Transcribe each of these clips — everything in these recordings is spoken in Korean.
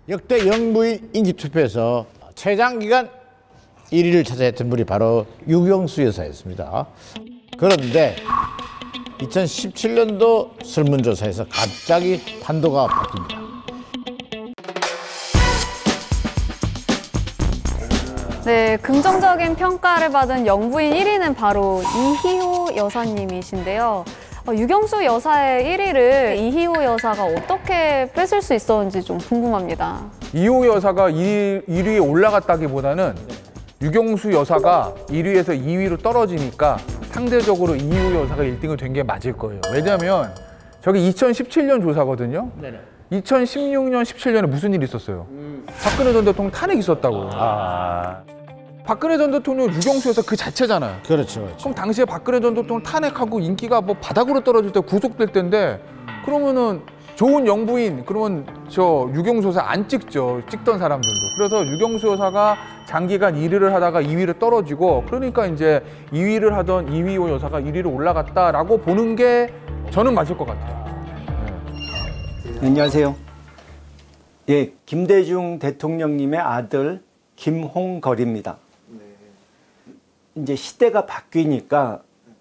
역대 영부인 인기투표에서 최장기간 1위를 차지했던 분이 바로 유경수 여사였습니다. 그런데 2017년도 설문조사에서 갑자기 판도가 바뀝니다. 네, 긍정적인 평가를 받은 영부인 1위는 바로 이희호 여사님이신데요. 유경수 여사의 1위를 이희호 여사가 어떻게 뺏을 수 있었는지 좀 궁금합니다. 이희호 여사가 1위에 올라갔다기보다는 유경수 여사가 1위에서 2위로 떨어지니까 상대적으로 이희호 여사가 1등이 된 게 맞을 거예요. 왜냐하면 저게 2017년 조사거든요. 네네. 2016년, 17년에 무슨 일이 있었어요? 박근혜 전 대통령 탄핵이 있었다고. 박근혜 전 대통령 유경수 여사 그 자체잖아요. 그렇죠. 그럼 당시에 박근혜 전 대통령 탄핵하고 인기가 뭐 바닥으로 떨어질 때 구속될 때인데 그러면은 좋은 영부인 그러면 저 유경수 여사 안 찍죠. 찍던 사람들도. 그래서 유경수 여사가 장기간 1위를 하다가 2위로 떨어지고 그러니까 이제 2위를 하던 이희호 여사가 1위로 올라갔다라고 보는 게 저는 맞을 것 같아요. 네. 안녕하세요. 예, 김대중 대통령님의 아들 김홍걸입니다. 이제 시대가 바뀌니까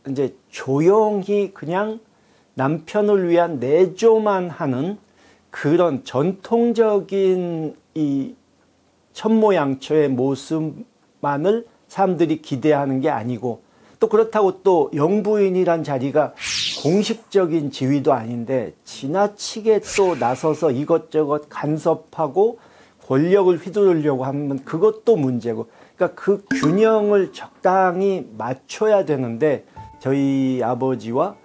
이제 조용히 그냥 남편을 위한 내조만 하는 그런 전통적인 이 천모양처의 모습만을 사람들이 기대하는 게 아니고 또 그렇다고 또 영부인이란 자리가 공식적인 지위도 아닌데 지나치게 또 나서서 이것저것 간섭하고 권력을 휘두르려고 하면 그것도 문제고 그러니까 그 균형을 적당히 맞춰야 되는데 저희 아버지와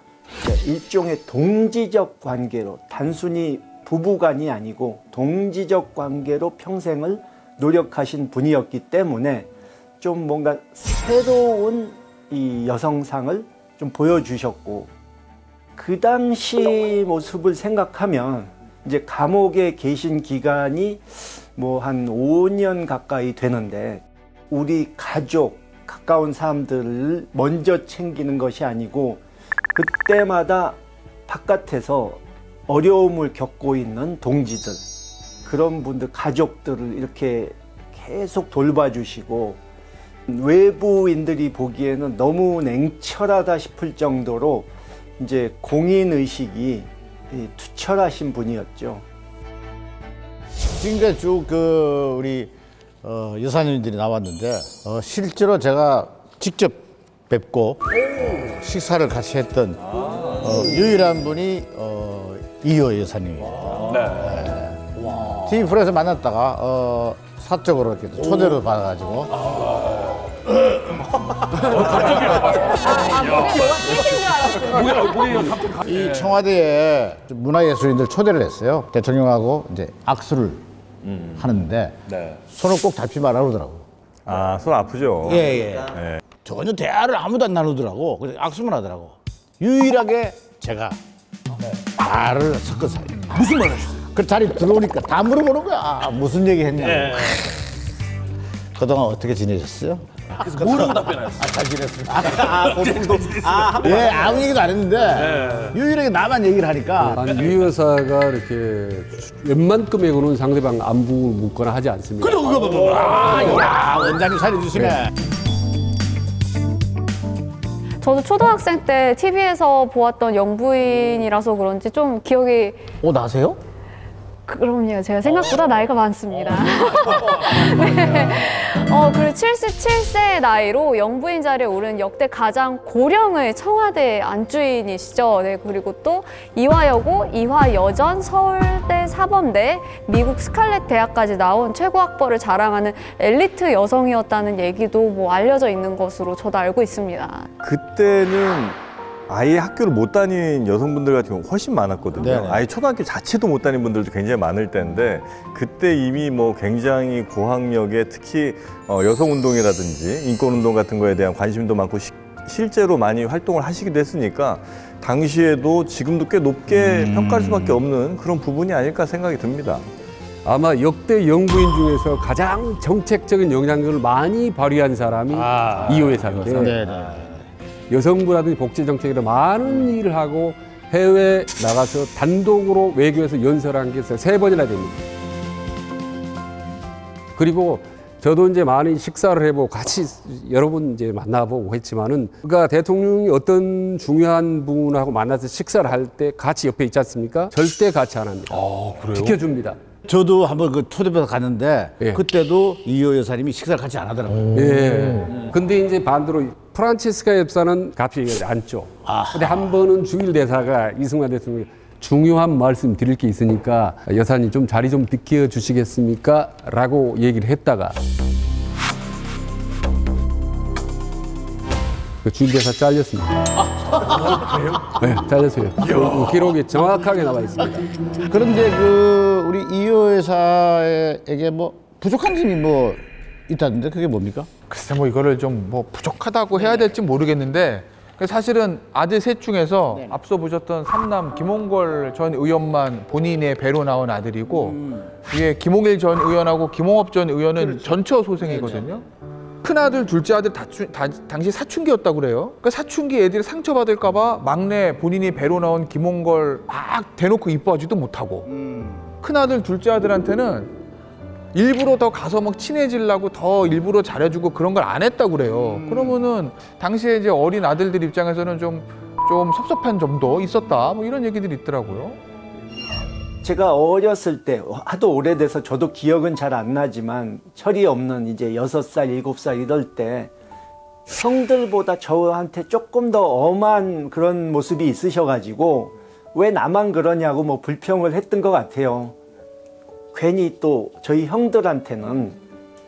일종의 동지적 관계로 단순히 부부간이 아니고 동지적 관계로 평생을 노력하신 분이었기 때문에 좀 뭔가 새로운 이 여성상을 좀 보여주셨고 그 당시 모습을 생각하면 이제 감옥에 계신 기간이 뭐 한 5년 가까이 되는데 우리 가족, 가까운 사람들을 먼저 챙기는 것이 아니고 그때마다 바깥에서 어려움을 겪고 있는 동지들, 그런 분들, 가족들을 이렇게 계속 돌봐주시고 외부인들이 보기에는 너무 냉철하다 싶을 정도로 이제 공인의식이 투철하신 분이었죠. 지금까지 쭉 우리 여사님들이 나왔는데 실제로 제가 직접 뵙고 식사를 같이 했던 유일한 분이 이희호 여사님입니다. 네. TV 프로에서 만났다가 사적으로 이렇게 초대를 받아가지고 이 청와대에 문화예술인들 초대를 했어요. 대통령하고 이제 악수를 하는데 손을 꼭 잡지 말라 그러더라고. 아, 손 아프죠? 예. 전혀 대화를 아무도 안 나누더라고. 그래서 악수만 하더라고. 유일하게 제가 말을 섞어서 무슨 말 하셨어요? 그 자리 들어오니까 다 물어보는 거야. 무슨 얘기 했냐고. 그동안 어떻게 지내셨어요? 그래서 뭐라고 답변하셨어요? 잘 지냈습니다. 예, 아무 얘기도 안 했는데 유일하게 나만 얘기를 하니까. 유 여사가 이렇게 웬만큼에고는 상대방 안부 묻거나 하지 않습니다. 그래, 그거 야, 원장님 살려주시네. 저도 초등학생 때 TV에서 보았던 영부인이라서 그런지 좀 기억이... 나세요? 그럼요. 제가 생각보다 나이가 많습니다. 네. 그리고 77세의 나이로 영부인 자리에 오른 역대 가장 고령의 청와대 안주인이시죠. 네. 그리고 또 이화여고, 이화여전, 서울대 사범대, 미국 스칼렛 대학까지 나온 최고 학벌을 자랑하는 엘리트 여성이었다는 얘기도 뭐 알려져 있는 것으로 저도 알고 있습니다. 그때는 아예 학교를 못 다닌 여성분들 같은 경우 훨씬 많았거든요. 네네. 아예 초등학교 자체도 못 다닌 분들도 굉장히 많을 때인데 그때 이미 뭐 굉장히 고학력에 특히 여성운동이라든지 인권운동 같은 거에 대한 관심도 많고 실제로 많이 활동을 하시기도 했으니까 당시에도 지금도 꽤 높게 평가할 수밖에 없는 그런 부분이 아닐까 생각이 듭니다. 아마 역대 영부인 중에서 가장 정책적인 영향력을 많이 발휘한 사람이 이희호 여사인데 여성부라든지 복지 정책이라 많은 일을 하고 해외 나가서 단독으로 외교에서 연설한 게 3번이나 됩니다. 그리고 저도 이제 많이 식사를 해보고 같이 여러 번 이제 만나보고 했지만은, 그러니까 대통령이 어떤 중요한 분하고 만나서 식사를 할 때 같이 옆에 있지 않습니까? 절대 같이 안 합니다. 그래요? 지켜줍니다. 저도 한번 그 초대받아 갔는데 예. 그때도 이호 여사님이 식사를 같이 안 하더라고요. 예. 근데 이제 반대로 프란치스카 여사는 같이 앉죠. 근데 한 번은 주일 대사가 이승만 대통령이 중요한 말씀 드릴 게 있으니까 여사님 좀 자리 좀 비켜주시겠습니까? 라고 얘기를 했다가 그 주일 대사 잘렸습니다. 그래요? 네, 잘렸어요. 그 기록이 정확하게 나와 있습니다. 그런데 그 우리 이호 여사에게 뭐 부족한 점이 뭐 있다는데 그게 뭡니까? 글쎄 뭐 이거를 좀 뭐 부족하다고 해야 될지 모르겠는데, 사실은 아들 셋 중에서 앞서 보셨던 삼남 김홍걸 전 의원만 본인의 배로 나온 아들이고, 이게 김홍일 전 의원하고 김홍업 전 의원은 전처 소생이거든요. 큰아들, 둘째 아들 당시 사춘기였다고 그래요. 그러니까 사춘기 애들이 상처받을까 봐 막내 본인이 배로 나온 김홍걸 막 대놓고 이뻐하지도 못하고, 큰아들, 둘째 아들한테는 일부러 더 가서 막 친해지려고 더 일부러 잘해주고 그런 걸 안 했다고 그래요. 그러면은 당시에 이제 어린 아들들 입장에서는 좀 섭섭한 점도 있었다, 뭐 이런 얘기들이 있더라고요. 제가 어렸을 때, 하도 오래돼서 저도 기억은 잘 안 나지만 철이 없는 이제 6살, 7살 이럴 때 형들보다 저한테 조금 더 엄한 그런 모습이 있으셔가지고 왜 나만 그러냐고 뭐 불평을 했던 것 같아요. 괜히 또 저희 형들한테는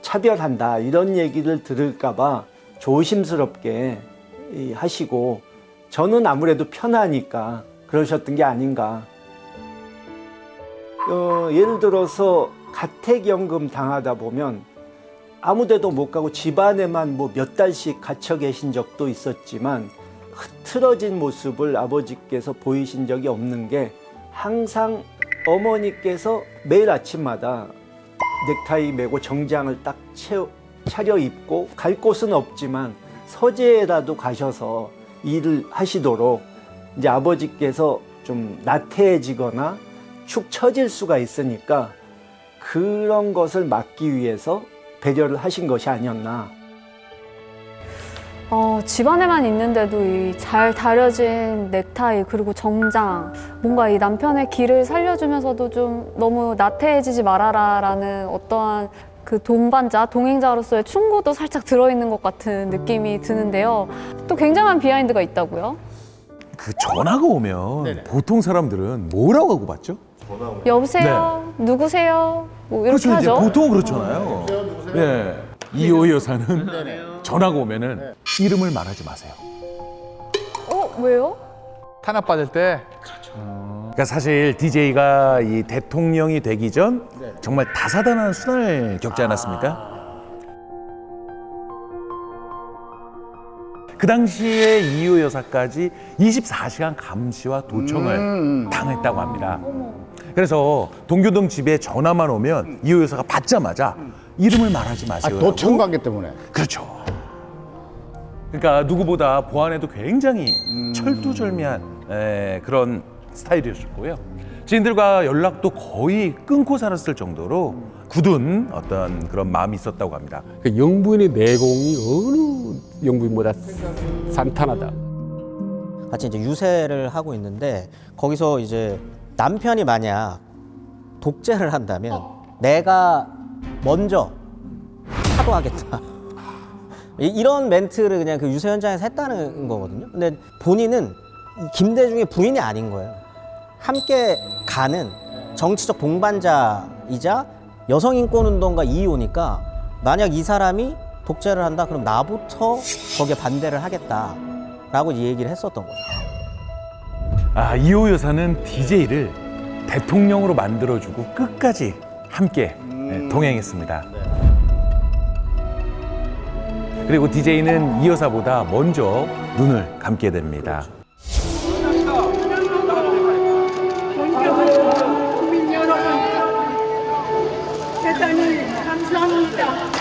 차별한다 이런 얘기를 들을까 봐 조심스럽게 하시고, 저는 아무래도 편하니까 그러셨던 게 아닌가. 예를 들어서 가택연금 당하다 보면 아무데도 못 가고 집안에만 뭐 몇 달씩 갇혀 계신 적도 있었지만, 흐트러진 모습을 아버지께서 보이신 적이 없는 게, 항상 어머니께서 매일 아침마다 넥타이 매고 정장을 딱 차려입고 갈 곳은 없지만 서재라도 가셔서 일을 하시도록, 이제 아버지께서 좀 나태해지거나 축 처질 수가 있으니까 그런 것을 막기 위해서 배려를 하신 것이 아니었나. 집안에만 있는데도 이 잘 다려진 넥타이 그리고 정장, 뭔가 이 남편의 길을 살려주면서도 좀 너무 나태해지지 말아라라는 어떠한 그 동반자, 동행자로서의 충고도 살짝 들어있는 것 같은 느낌이 드는데요. 또 굉장한 비하인드가 있다고요? 그 전화가 오면 보통 사람들은 뭐라고 하고 받죠? 여보세요? 누구세요? 뭐 이렇게 그렇죠. 하죠. 이제 보통 그렇잖아요. 네. 이호 여사는 전화가 오면은 이름을 말하지 마세요. 왜요? 탄압받을 때 그러니까 사실 DJ가 이 대통령이 되기 전 정말 다사다난한 수단을 겪지 않았습니까? 그 당시에 이호 여사까지 24시간 감시와 도청을 당했다고 합니다. 그래서 동교동 집에 전화만 오면 이호 여사가 받자마자 이름을 말하지 마세요. 도청 관계 때문에. 그렇죠. 그러니까 누구보다 보안에도 굉장히 철두철미한 그런 스타일이었고요. 지인들과 연락도 거의 끊고 살았을 정도로 굳은 어떤 그런 마음이 있었다고 합니다. 그 영부인의 내공이 어느 영부인보다 산탄하다. 같이 이제 유세를 하고 있는데, 거기서 이제 남편이 만약 독재를 한다면 내가 먼저 사도하겠다. 이런 멘트를 그냥 그 유세 현장에서 했다는 거거든요. 근데 본인은 김대중의 부인이 아닌 거예요. 함께 가는 정치적 동반자이자 여성인권운동가 2호니까 만약 이 사람이 독재를 한다, 그럼 나부터 거기에 반대를 하겠다라고 얘기를 했었던 거죠. 이호 여사는 DJ를 대통령으로 만들어주고 끝까지 함께 동행했습니다. 그리고 DJ는 이 여사보다 먼저 눈을 감게 됩니다. 국민 여러분, 대단히 감사합니다.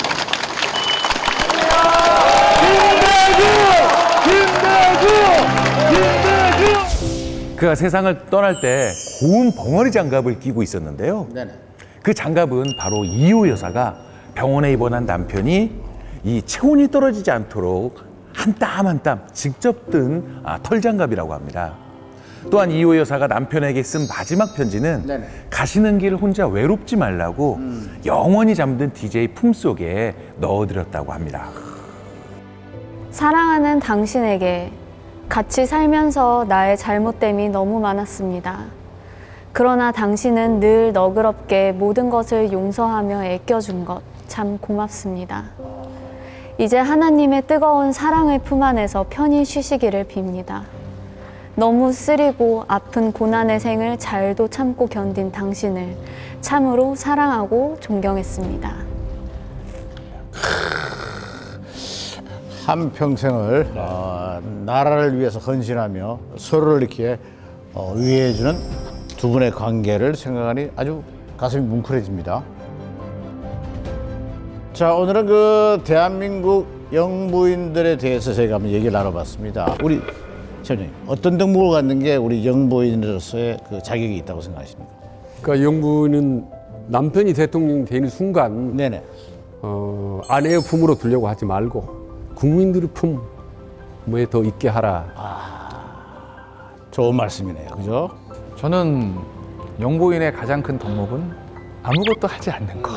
그가 세상을 떠날 때 고운 벙어리 장갑을 끼고 있었는데요. 그 장갑은 바로 이호 여사가 병원에 입원한 남편이 이 체온이 떨어지지 않도록 한 땀 한 땀 직접 뜬 털장갑이라고 합니다. 또한 이효 여사가 남편에게 쓴 마지막 편지는 네네. 가시는 길 혼자 외롭지 말라고 영원히 잠든 DJ 품속에 넣어드렸다고 합니다. 사랑하는 당신에게 같이 살면서 나의 잘못됨이 너무 많았습니다. 그러나 당신은 늘 너그럽게 모든 것을 용서하며 애껴준 것 참 고맙습니다. 이제 하나님의 뜨거운 사랑의 품 안에서 편히 쉬시기를 빕니다. 너무 쓰리고 아픈 고난의 생을 잘도 참고 견딘 당신을 참으로 사랑하고 존경했습니다. 한평생을 나라를 위해서 헌신하며 서로를 이렇게 위해주는 두 분의 관계를 생각하니 아주 가슴이 뭉클해집니다. 자, 오늘은 그 대한민국 영부인들에 대해서 저희가 한번 얘기를 나눠봤습니다. 우리 시장님, 어떤 덕목을 갖는 게 우리 영부인으로서의 그 자격이 있다고 생각하십니까? 그러니까 영부인은 남편이 대통령이 되는 순간 네네. 아내의 품으로 두려고 하지 말고 국민들의 품에 더 있게 하라. 좋은 말씀이네요. 그죠? 저는 영부인의 가장 큰 덕목은 아무것도 하지 않는 것.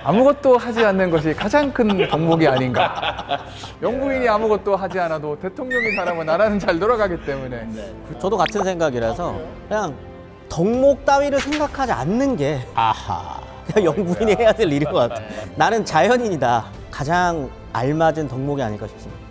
아무것도 하지 않는 것이 가장 큰 덕목이 아닌가. 영부인이 아무것도 하지 않아도 대통령이 잘하면 나라는 잘 돌아가기 때문에. 저도 같은 생각이라서 그냥 덕목 따위를 생각하지 않는 게 그냥 영부인이 해야 될 일인 것 같아요. 나는 자연인이다. 가장 알맞은 덕목이 아닐까 싶습니다.